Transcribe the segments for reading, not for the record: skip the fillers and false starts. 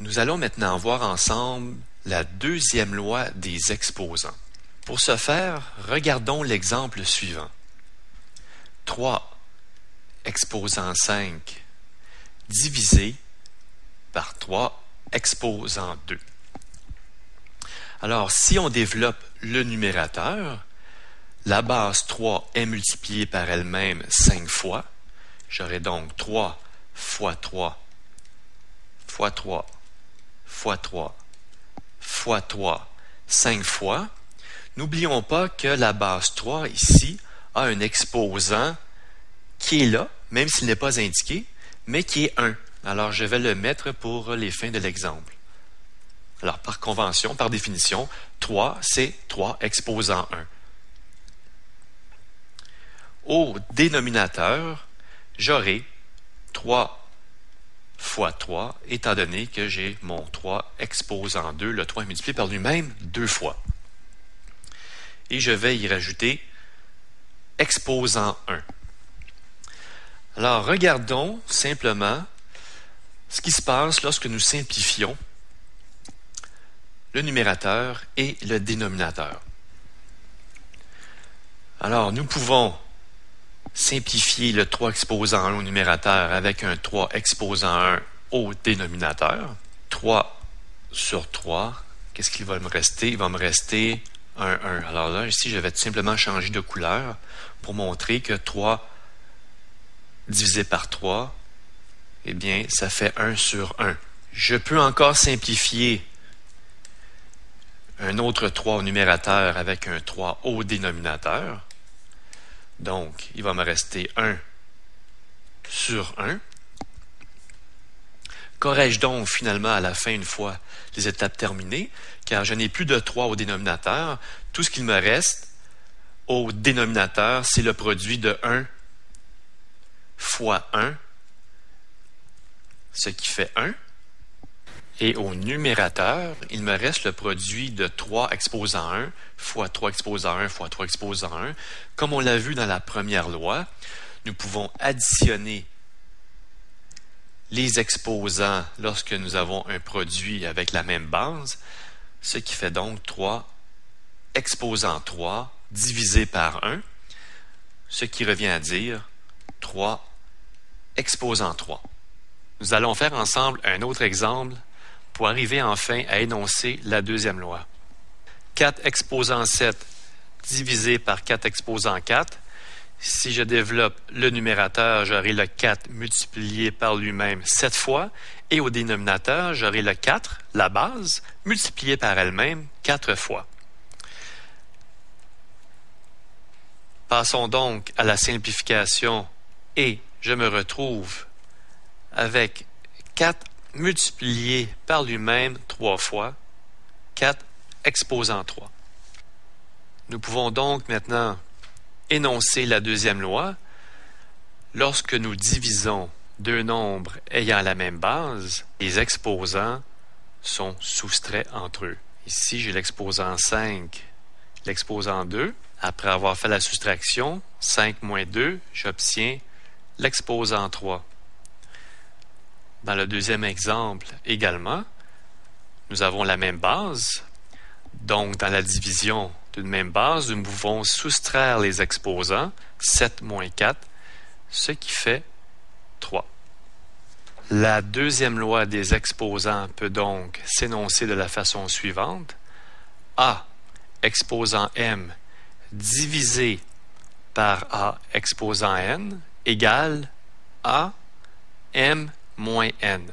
Nous allons maintenant voir ensemble la deuxième loi des exposants. Pour ce faire, regardons l'exemple suivant. 3 exposant 5 divisé par 3 exposant 2. Alors, si on développe le numérateur, la base 3 est multipliée par elle-même 5 fois. J'aurai donc 3 fois 3 fois 3 fois 3 fois 3, 5 fois. N'oublions pas que la base 3 ici a un exposant qui est là, même s'il n'est pas indiqué, mais qui est 1. Alors, je vais le mettre pour les fins de l'exemple. Alors, par convention, par définition, 3, c'est 3 exposant 1. Au dénominateur, j'aurai 3 fois 3, étant donné que j'ai mon 3 exposant 2. Le 3 est multiplié par lui-même 2 fois. Et je vais y rajouter exposant 1. Alors, regardons simplement ce qui se passe lorsque nous simplifions le numérateur et le dénominateur. Alors, nous pouvons simplifier le 3 exposant 1 au numérateur avec un 3 exposant 1 au dénominateur. 3 sur 3, qu'est-ce qu'il va me rester? Il va me rester un 1. Alors là, ici, je vais tout simplement changer de couleur pour montrer que 3 divisé par 3, eh bien, ça fait 1 sur 1. Je peux encore simplifier un autre 3 au numérateur avec un 3 au dénominateur. Donc, il va me rester 1 sur 1. Qu'aurai-je donc finalement à la fin, une fois les étapes terminées, car je n'ai plus de 3 au dénominateur. Tout ce qu'il me reste au dénominateur, c'est le produit de 1 fois 1, ce qui fait 1. Et au numérateur, il me reste le produit de 3 exposant 1 fois 3 exposant 1 fois 3 exposant 1. Comme on l'a vu dans la première loi, nous pouvons additionner les exposants lorsque nous avons un produit avec la même base, ce qui fait donc 3 exposant 3 divisé par 1, ce qui revient à dire 3 exposant 3. Nous allons faire ensemble un autre exemple pour arriver enfin à énoncer la deuxième loi. 4 exposant 7 divisé par 4 exposant 4. Si je développe le numérateur, j'aurai le 4 multiplié par lui-même 7 fois. Et au dénominateur, j'aurai le 4, la base, multiplié par elle-même 4 fois. Passons donc à la simplification et je me retrouve avec 4 multiplié par lui-même 3 fois, 4 exposant 3. Nous pouvons donc maintenant énoncer la deuxième loi. Lorsque nous divisons deux nombres ayant la même base, les exposants sont soustraits entre eux. Ici, j'ai l'exposant 5, l'exposant 2. Après avoir fait la soustraction, 5 moins 2, j'obtiens l'exposant 3. Dans le deuxième exemple également, nous avons la même base. Donc, dans la division d'une même base, nous pouvons soustraire les exposants, 7 moins 4, ce qui fait 3. La deuxième loi des exposants peut donc s'énoncer de la façon suivante. A exposant M divisé par A exposant N égale A M moins N.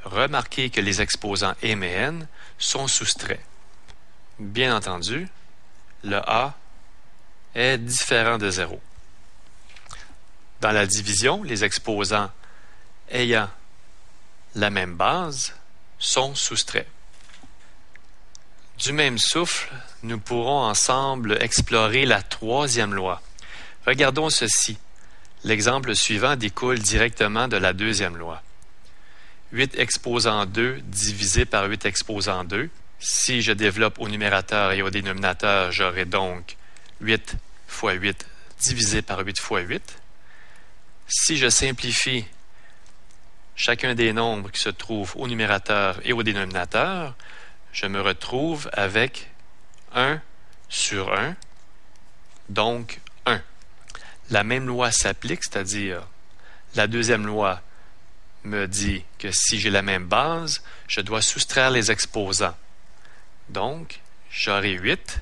Remarquez que les exposants M et N sont soustraits. Bien entendu, le A est différent de 0. Dans la division, les exposants ayant la même base sont soustraits. Du même souffle, nous pourrons ensemble explorer la troisième loi. Regardons ceci. L'exemple suivant découle directement de la deuxième loi. 8 exposant 2 divisé par 8 exposant 2. Si je développe au numérateur et au dénominateur, j'aurai donc 8 fois 8 divisé par 8 fois 8. Si je simplifie chacun des nombres qui se trouvent au numérateur et au dénominateur, je me retrouve avec 1 sur 1, donc 1. La même loi s'applique, c'est-à-dire la deuxième loi me dit que si j'ai la même base, je dois soustraire les exposants. Donc, j'aurai 8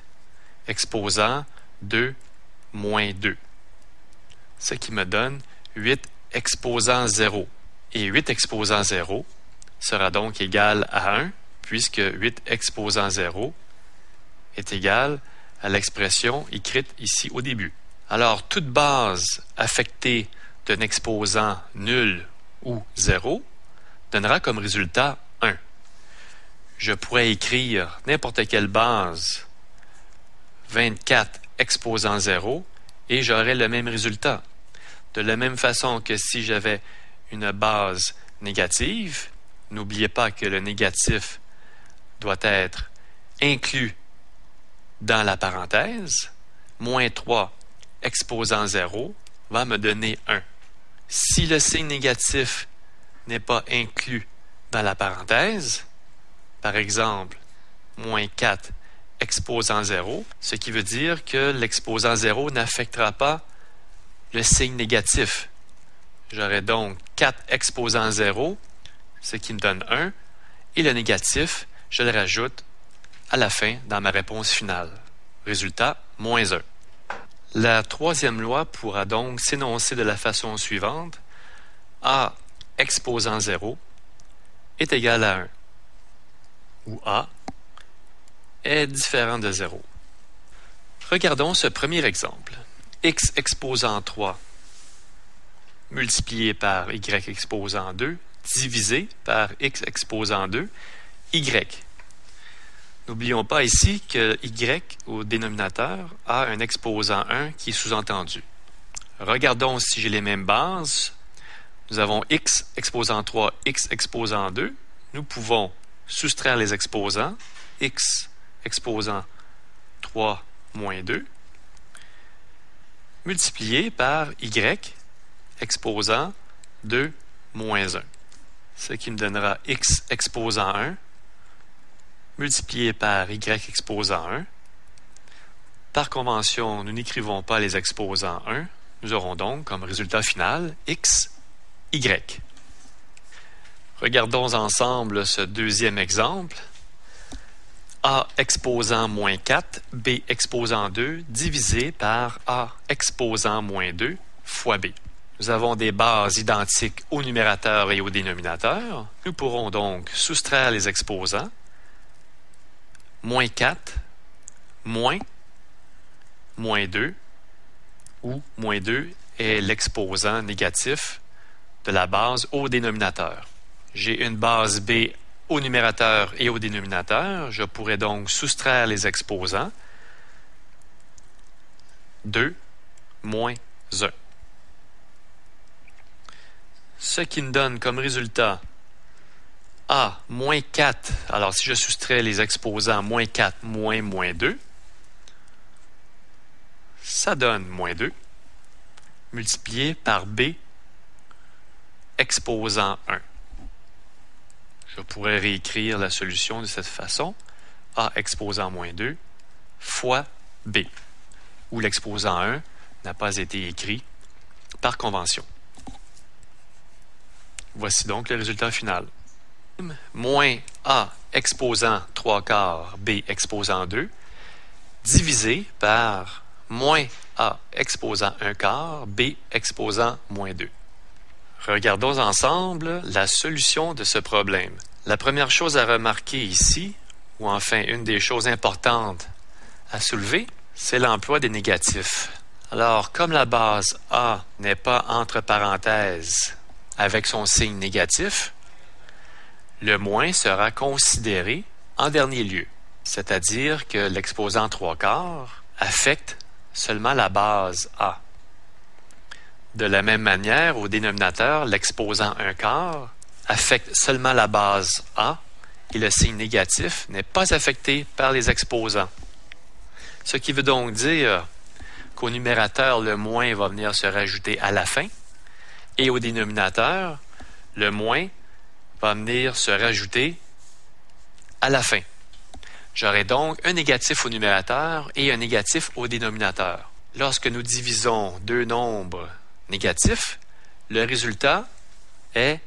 exposant 2 moins 2, ce qui me donne 8 exposant 0. Et 8 exposant 0 sera donc égal à 1, puisque 8 exposant 0 est égal à l'expression écrite ici au début. Alors, toute base affectée d'un exposant nul ou 0 donnera comme résultat 1. Je pourrais écrire n'importe quelle base 24 exposant 0 et j'aurai le même résultat. De la même façon que si j'avais une base négative, n'oubliez pas que le négatif doit être inclus dans la parenthèse, moins 3 exposant 0 va me donner 1. Si le signe négatif n'est pas inclus dans la parenthèse, par exemple, moins 4 exposant 0, ce qui veut dire que l'exposant 0 n'affectera pas le signe négatif. J'aurai donc 4 exposant 0, ce qui me donne 1, et le négatif, je le rajoute à la fin dans ma réponse finale. Résultat, moins 1. La troisième loi pourra donc s'énoncer de la façon suivante. A exposant 0 est égal à 1, où A est différent de 0. Regardons ce premier exemple. X exposant 3 multiplié par Y exposant 2 divisé par X exposant 2, Y. N'oublions pas ici que Y au dénominateur a un exposant 1 qui est sous-entendu. Regardons si j'ai les mêmes bases. Nous avons X exposant 3, X exposant 2. Nous pouvons soustraire les exposants. X exposant 3 moins 2 multiplié par Y exposant 2 moins 1. Ce qui me donnera X exposant 1 multiplié par Y exposant 1. Par convention, nous n'écrivons pas les exposants 1. Nous aurons donc comme résultat final X, Y. Regardons ensemble ce deuxième exemple. A exposant moins 4, B exposant 2, divisé par A exposant moins 2 fois B. Nous avons des bases identiques au numérateur et au dénominateur. Nous pourrons donc soustraire les exposants. Moins 4, moins 2, où moins 2 est l'exposant négatif de la base au dénominateur. J'ai une base B au numérateur et au dénominateur. Je pourrais donc soustraire les exposants. 2 moins 1. Ce qui me donne comme résultat A moins 4. Alors, si je soustrais les exposants moins 4 moins 2, ça donne moins 2, multiplié par B exposant 1. Je pourrais réécrire la solution de cette façon. A exposant moins 2 fois B, où l'exposant 1 n'a pas été écrit par convention. Voici donc le résultat final. Moins A exposant 3 quarts, B exposant 2, divisé par moins A exposant 1 quart, B exposant moins 2. Regardons ensemble la solution de ce problème. La première chose à remarquer ici, ou enfin une des choses importantes à soulever, c'est l'emploi des négatifs. Alors, comme la base A n'est pas entre parenthèses avec son signe négatif, le moins sera considéré en dernier lieu, c'est-à-dire que l'exposant 3 quarts affecte seulement la base A. De la même manière, au dénominateur, l'exposant 1 quart affecte seulement la base A et le signe négatif n'est pas affecté par les exposants. Ce qui veut donc dire qu'au numérateur, le moins va venir se rajouter à la fin et au dénominateur, Le moins va venir se rajouter à la fin. J'aurai donc un négatif au numérateur et un négatif au dénominateur. Lorsque nous divisons deux nombres négatifs, le résultat est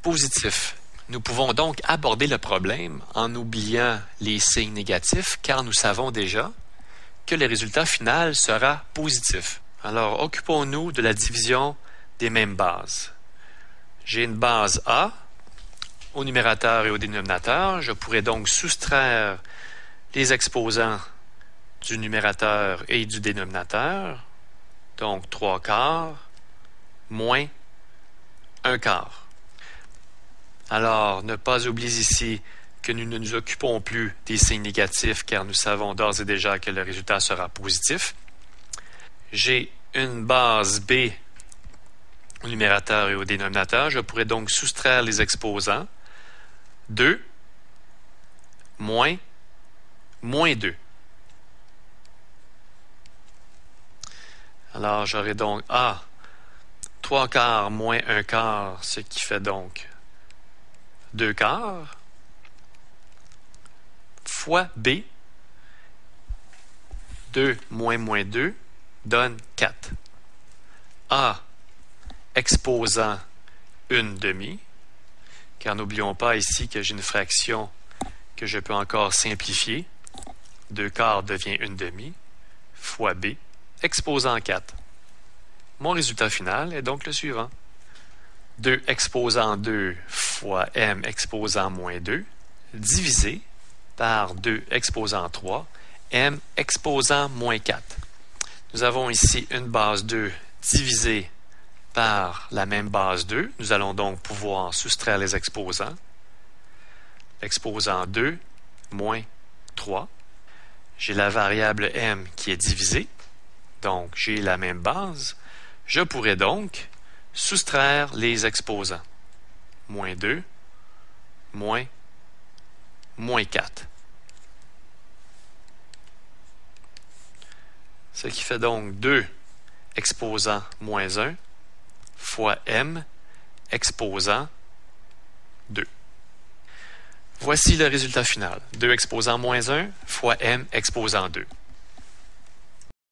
positif. Nous pouvons donc aborder le problème en oubliant les signes négatifs car nous savons déjà que le résultat final sera positif. Alors, occupons-nous de la division des mêmes bases. J'ai une base A au numérateur et au dénominateur. Je pourrais donc soustraire les exposants du numérateur et du dénominateur. Donc, 3/4 moins 1/4. Alors, ne pas oublier ici que nous ne nous occupons plus des signes négatifs car nous savons d'ores et déjà que le résultat sera positif. J'ai une base B au numérateur et au dénominateur. Je pourrais donc soustraire les exposants. 2 moins 2. Alors, j'aurai donc A 3/4 moins 1/4, ce qui fait donc 2/4 fois B, 2 moins 2 donne 4. A exposant 1/2, car n'oublions pas ici que j'ai une fraction que je peux encore simplifier. 2/4 devient 1/2 fois B exposant 4. Mon résultat final est donc le suivant. 2 exposant 2 fois M exposant moins 2 divisé par 2 exposant 3, M exposant moins 4. Nous avons ici une base 2 divisée par la même base 2. Nous allons donc pouvoir soustraire les exposants. Exposant 2 moins 3. J'ai la variable M qui est divisée. Donc, j'ai la même base. Je pourrais donc soustraire les exposants. Moins 2 moins 4. Ce qui fait donc 2 exposant moins 1 fois M exposant 2. Voici le résultat final. 2 exposant moins 1 fois M exposant 2.